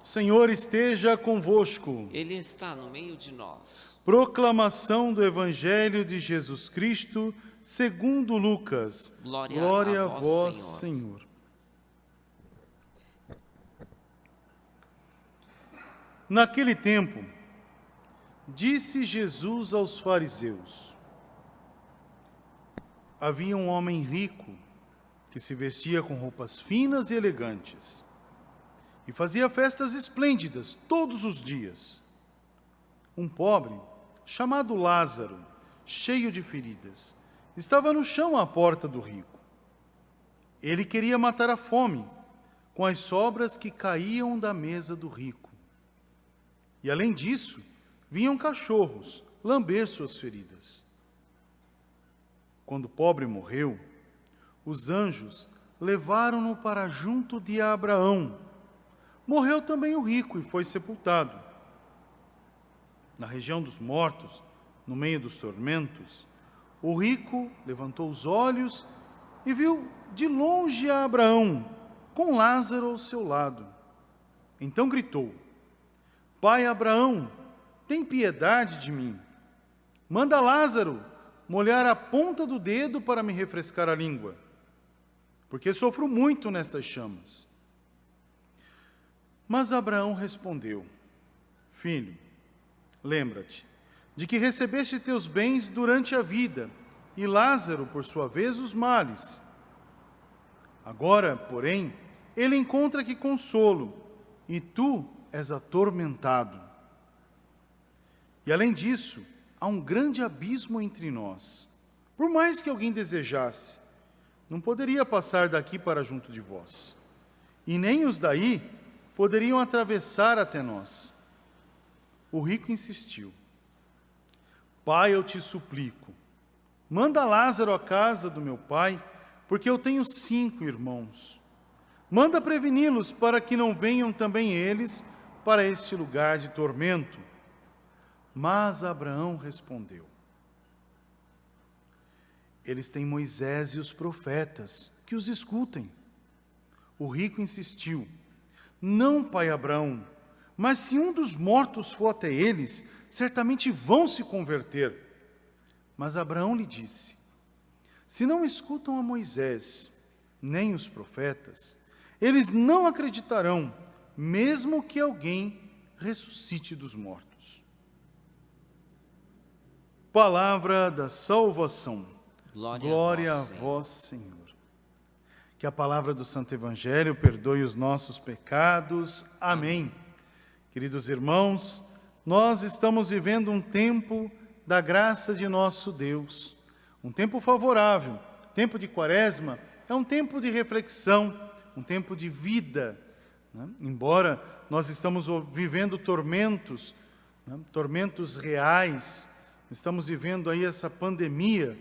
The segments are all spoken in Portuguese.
O Senhor esteja convosco. Ele está no meio de nós. Proclamação do Evangelho de Jesus Cristo, segundo Lucas. Glória a a vós, vós, Senhor. Naquele tempo, disse Jesus aos fariseus: havia um homem rico que se vestia com roupas finas e elegantes e fazia festas esplêndidas todos os dias. Um pobre, chamado Lázaro, cheio de feridas, estava no chão à porta do rico. Ele queria matar a fome com as sobras que caíam da mesa do rico. E além disso, vinham cachorros lamber suas feridas. Quando o pobre morreu, os anjos levaram-no para junto de Abraão. Morreu também o rico e foi sepultado. Na região dos mortos, no meio dos tormentos, o rico levantou os olhos e viu de longe a Abraão, com Lázaro ao seu lado. Então gritou: Pai Abraão, tem piedade de mim. Manda Lázaro molhar a ponta do dedo para me refrescar a língua, porque sofro muito nestas chamas. Mas Abraão respondeu: Filho, lembra-te de que recebeste teus bens durante a vida, e Lázaro, por sua vez, os males. Agora, porém, ele encontra aqui consolo, e tu és atormentado. E além disso, há um grande abismo entre nós. Por mais que alguém desejasse, não poderia passar daqui para junto de vós, e nem os daí poderiam atravessar até nós. O rico insistiu: Pai, eu te suplico, manda Lázaro à casa do meu pai, porque eu tenho 5 irmãos. Manda preveni-los para que não venham também eles para este lugar de tormento. Mas Abraão respondeu: Eles têm Moisés e os profetas, que os escutem. O rico insistiu: Não, pai Abraão, mas se um dos mortos for até eles, certamente vão se converter. Mas Abraão lhe disse: Se não escutam a Moisés, nem os profetas, eles não acreditarão, mesmo que alguém ressuscite dos mortos. Palavra da salvação. Glória a vós, Senhor. Que a palavra do Santo Evangelho perdoe os nossos pecados. Amém. Queridos irmãos, nós estamos vivendo um tempo da graça de nosso Deus, um tempo favorável. Tempo de Quaresma é um tempo de reflexão, um tempo de vida, né? Embora nós estamos vivendo tormentos, né? Tormentos reais, estamos vivendo aí essa pandemia.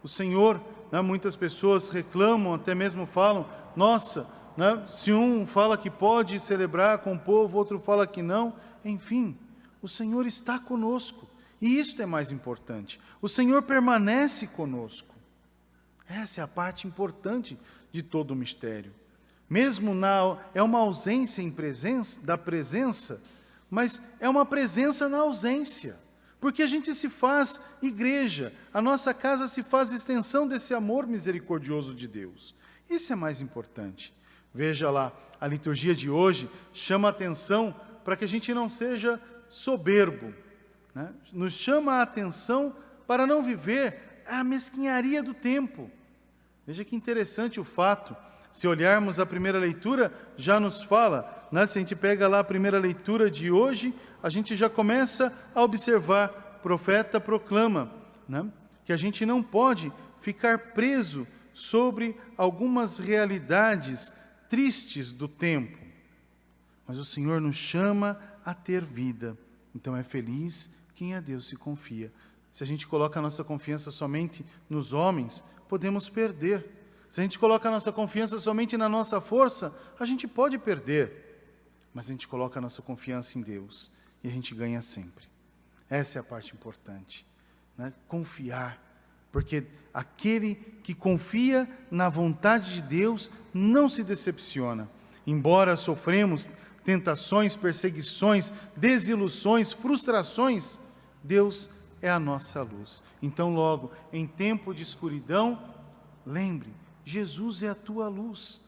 O Senhor, né? Muitas pessoas reclamam, até mesmo falam: nossa, né? Se um fala que pode celebrar com o povo, outro fala que não. Enfim, o Senhor está conosco, e isto é mais importante. O Senhor permanece conosco. Essa é a parte importante de todo o mistério. Mesmo é uma ausência da presença, mas é uma presença na ausência. Porque a gente se faz igreja, a nossa casa se faz extensão desse amor misericordioso de Deus. Isso é mais importante. Veja lá, a liturgia de hoje chama a atenção para que a gente não seja soberbo, né? Nos chama a atenção para não viver a mesquinharia do tempo. Veja que interessante o fato. Se olharmos a primeira leitura, já nos fala, né? Se a gente pega lá a primeira leitura de hoje, a gente já começa a observar: o profeta proclama, né? Que a gente não pode ficar preso sobre algumas realidades tristes do tempo. Mas o Senhor nos chama a ter vida. Então é feliz quem a Deus se confia. Se a gente coloca a nossa confiança somente nos homens, podemos perder. Se a gente coloca a nossa confiança somente na nossa força, a gente pode perder. Mas a gente coloca a nossa confiança em Deus e a gente ganha sempre. Essa é a parte importante, né? Confiar, porque aquele que confia na vontade de Deus não se decepciona. Embora sofremos tentações, perseguições, desilusões, frustrações, Deus é a nossa luz. Então, logo, em tempo de escuridão, lembre, Jesus é a tua luz.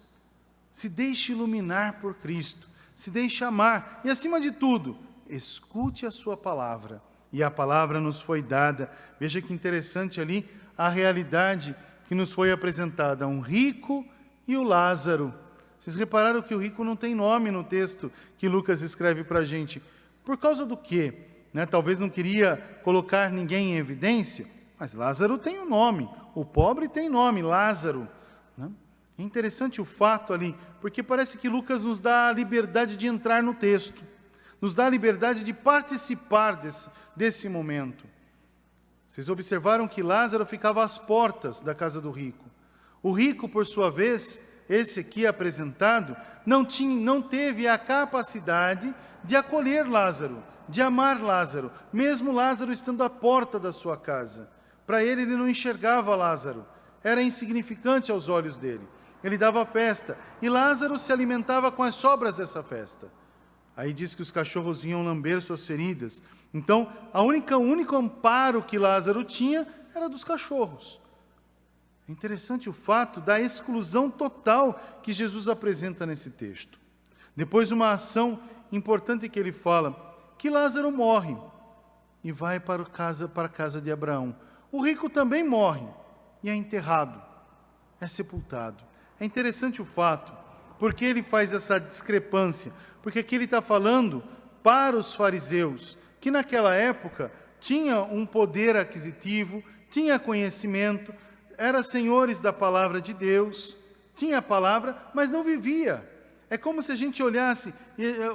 Se deixe iluminar por Cristo, se deixe amar e, acima de tudo, escute a sua palavra. E a palavra nos foi dada. Veja que interessante ali a realidade que nos foi apresentada, um rico e o Lázaro. Vocês repararam que o rico não tem nome no texto que Lucas escreve para a gente. Por causa do quê? Talvez não queria colocar ninguém em evidência, mas Lázaro tem um nome, o pobre tem nome, Lázaro. É interessante o fato ali, porque parece que Lucas nos dá a liberdade de entrar no texto, nos dá a liberdade de participar desse momento. Vocês observaram que Lázaro ficava às portas da casa do rico. O rico, por sua vez, esse aqui apresentado, não teve a capacidade de acolher Lázaro, de amar Lázaro, mesmo Lázaro estando à porta da sua casa. Para ele não enxergava Lázaro, era insignificante aos olhos dele. Ele dava festa, e Lázaro se alimentava com as sobras dessa festa. Aí diz que os cachorros vinham lamber suas feridas. Então, o único amparo que Lázaro tinha era dos cachorros. É interessante o fato da exclusão total que Jesus apresenta nesse texto. Depois, uma ação importante que ele fala, que Lázaro morre e vai para a casa de Abraão. O rico também morre e é enterrado, é sepultado. É interessante o fato, porque ele faz essa discrepância, porque aqui ele está falando para os fariseus, que naquela época tinha um poder aquisitivo, tinha conhecimento, eram senhores da palavra de Deus, tinha a palavra, mas não vivia. É como se a gente olhasse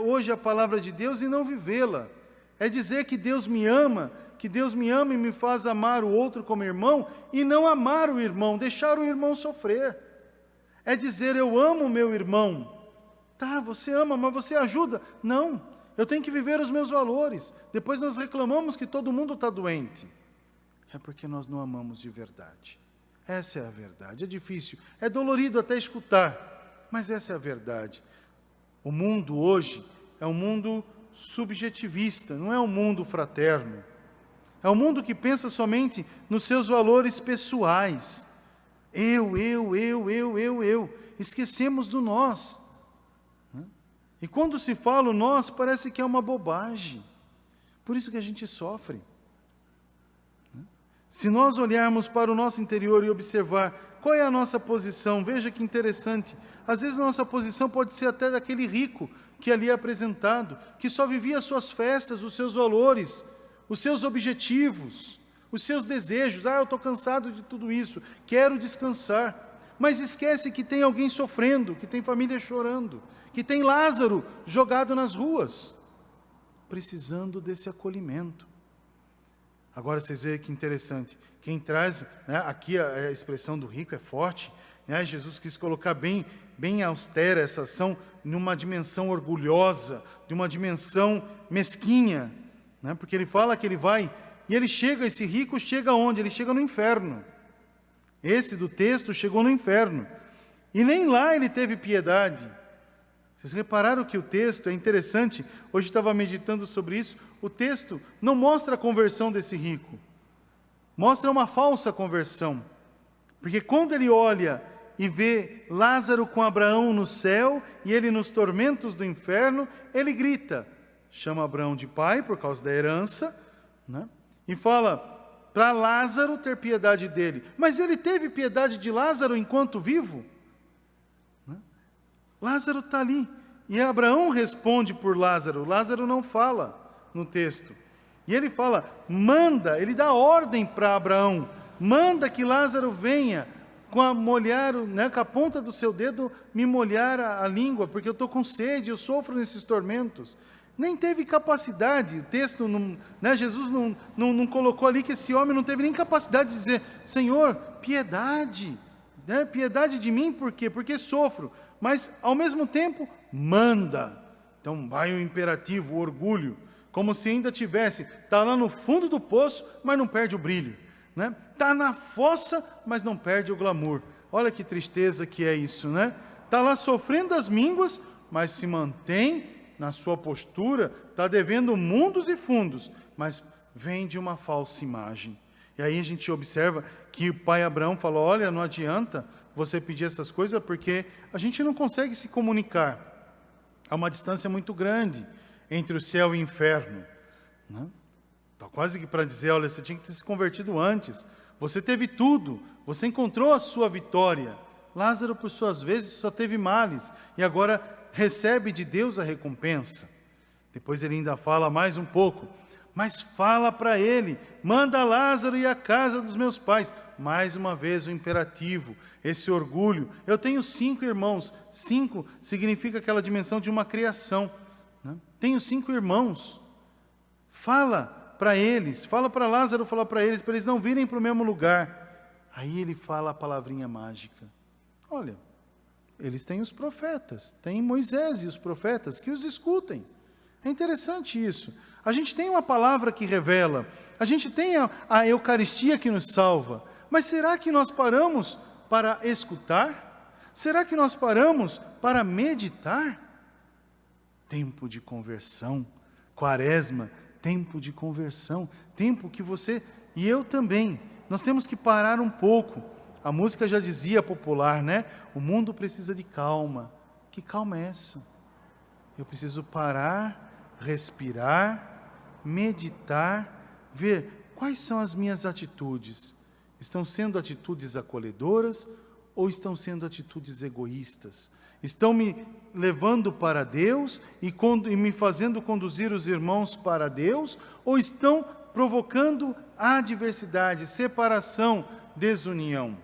hoje a palavra de Deus e não vivê-la. É dizer que Deus me ama e me faz amar o outro como irmão, e não amar o irmão, deixar o irmão sofrer. É dizer, eu amo o meu irmão. Tá, você ama, mas você ajuda. Não, eu tenho que viver os meus valores. Depois nós reclamamos que todo mundo está doente. É porque nós não amamos de verdade. Essa é a verdade. É difícil, é dolorido até escutar, mas essa é a verdade. O mundo hoje é um mundo subjetivista, não é um mundo fraterno. É um mundo que pensa somente nos seus valores pessoais. Eu. Esquecemos do nós. E quando se fala o nós, parece que é uma bobagem. Por isso que a gente sofre. Se nós olharmos para o nosso interior e observar qual é a nossa posição, veja que interessante. Às vezes a nossa posição pode ser até daquele rico que ali é apresentado, que só vivia as suas festas, os seus valores, os seus objetivos, os seus desejos. Eu estou cansado de tudo isso, quero descansar. Mas esquece que tem alguém sofrendo, que tem família chorando, que tem Lázaro jogado nas ruas, precisando desse acolhimento. Agora vocês veem que interessante, quem traz, aqui a expressão do rico é forte, Jesus quis colocar bem austera essa ação, numa dimensão orgulhosa, de uma dimensão mesquinha, porque ele fala que ele vai, e ele chega, esse rico chega onde? Ele chega no inferno. Esse do texto chegou no inferno, e nem lá ele teve piedade. Vocês repararam que o texto é interessante? Hoje estava meditando sobre isso. O texto não mostra a conversão desse rico, mostra uma falsa conversão, porque quando ele olha e vê Lázaro com Abraão no céu e ele nos tormentos do inferno, ele grita, chama Abraão de pai por causa da herança, e fala para Lázaro ter piedade dele. Mas ele teve piedade de Lázaro enquanto vivo? Lázaro está ali, e Abraão responde por Lázaro. Lázaro não fala no texto, e ele fala, manda, ele dá ordem para Abraão, manda que Lázaro venha com a ponta do seu dedo me molhar a língua, porque eu estou com sede, eu sofro nesses tormentos. Nem teve capacidade, o texto, Jesus não colocou ali que esse homem não teve nem capacidade de dizer, Senhor, piedade, piedade de mim, por quê? Porque sofro, mas ao mesmo tempo, manda. Então vai o imperativo, o orgulho, como se ainda tivesse, está lá no fundo do poço, mas não perde o brilho. Está na fossa, mas não perde o glamour. Olha que tristeza que é isso, Está lá sofrendo as mínguas, mas se mantém na sua postura, está devendo mundos e fundos, mas vem de uma falsa imagem. E aí a gente observa que o pai Abraão falou, olha, não adianta você pedir essas coisas, porque a gente não consegue se comunicar. Há uma distância muito grande entre o céu e o inferno. Está quase que para dizer, olha, você tinha que ter se convertido antes. Você teve tudo, você encontrou a sua vitória. Lázaro, por suas vezes, só teve males, e agora recebe de Deus a recompensa. Depois ele ainda fala mais um pouco, mas fala para ele, manda Lázaro ir à casa dos meus pais. Mais uma vez o imperativo, esse orgulho. Eu tenho 5 irmãos, 5 significa aquela dimensão de uma criação. Tenho 5 irmãos, fala para eles, fala para Lázaro, fala para eles não virem para o mesmo lugar. Aí ele fala a palavrinha mágica. Olha, eles têm os profetas, tem Moisés e os profetas, que os escutem. É interessante isso. A gente tem uma palavra que revela, a gente tem a Eucaristia que nos salva, mas será que nós paramos para escutar? Será que nós paramos para meditar? Tempo de conversão, Quaresma, tempo de conversão, tempo que você e eu também, nós temos que parar um pouco. A música já dizia popular, né? O mundo precisa de calma. Que calma é essa? Eu preciso parar, respirar, meditar, ver quais são as minhas atitudes. Estão sendo atitudes acolhedoras ou estão sendo atitudes egoístas? Estão me levando para Deus e me fazendo conduzir os irmãos para Deus? Ou estão provocando adversidade, separação, desunião?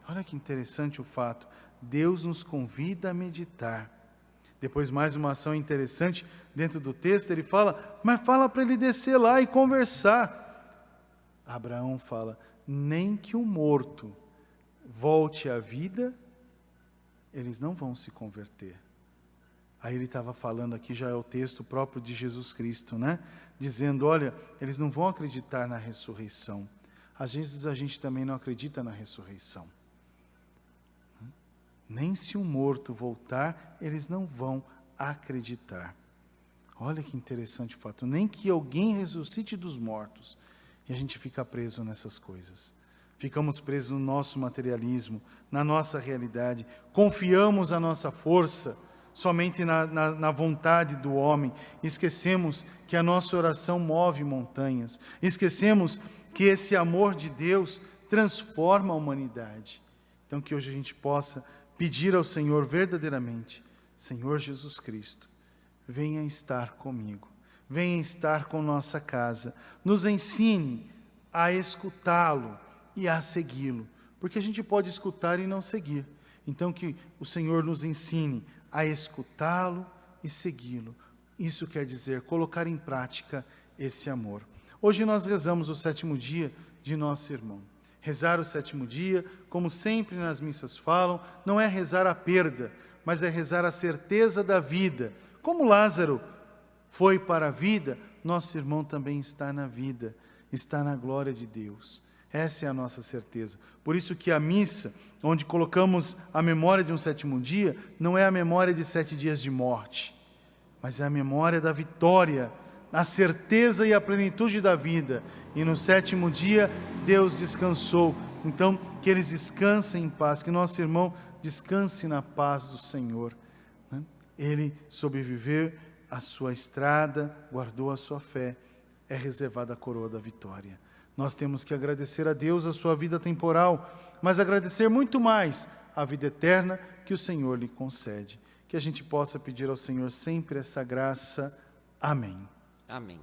Olha que interessante o fato. Deus nos convida a meditar. Depois mais uma ação interessante dentro do texto, ele fala, mas fala para ele descer lá e conversar. Abraão fala, nem que o morto volte à vida, eles não vão se converter. Aí ele estava falando aqui, já é o texto próprio de Jesus Cristo, né? Dizendo, olha, eles não vão acreditar na ressurreição. Às vezes a gente também não acredita na ressurreição. Nem se o morto voltar, eles não vão acreditar. Olha que interessante o fato. Nem que alguém ressuscite dos mortos. E a gente fica preso nessas coisas. Ficamos presos no nosso materialismo, na nossa realidade. Confiamos a nossa força somente na vontade do homem. Esquecemos que a nossa oração move montanhas. Esquecemos que esse amor de Deus transforma a humanidade. Então que hoje a gente possa pedir ao Senhor verdadeiramente, Senhor Jesus Cristo, venha estar comigo, venha estar com nossa casa, nos ensine a escutá-lo e a segui-lo, porque a gente pode escutar e não seguir. Então que o Senhor nos ensine a escutá-lo e segui-lo. Isso quer dizer colocar em prática esse amor. Hoje nós rezamos o 7º dia de nosso irmão. Rezar o 7º dia, como sempre nas missas falam, não é rezar a perda, mas é rezar a certeza da vida. Como Lázaro foi para a vida, nosso irmão também está na vida, está na glória de Deus. Essa é a nossa certeza. Por isso que a missa, onde colocamos a memória de um 7º dia, não é a memória de 7 dias de morte, mas é a memória da vitória, a certeza e a plenitude da vida. E no 7º dia, Deus descansou. Então, que eles descansem em paz, que nosso irmão descanse na paz do Senhor. Ele sobreviveu à sua estrada, guardou a sua fé, é reservada a coroa da vitória. Nós temos que agradecer a Deus a sua vida temporal, mas agradecer muito mais a vida eterna que o Senhor lhe concede. Que a gente possa pedir ao Senhor sempre essa graça. Amém. Amém.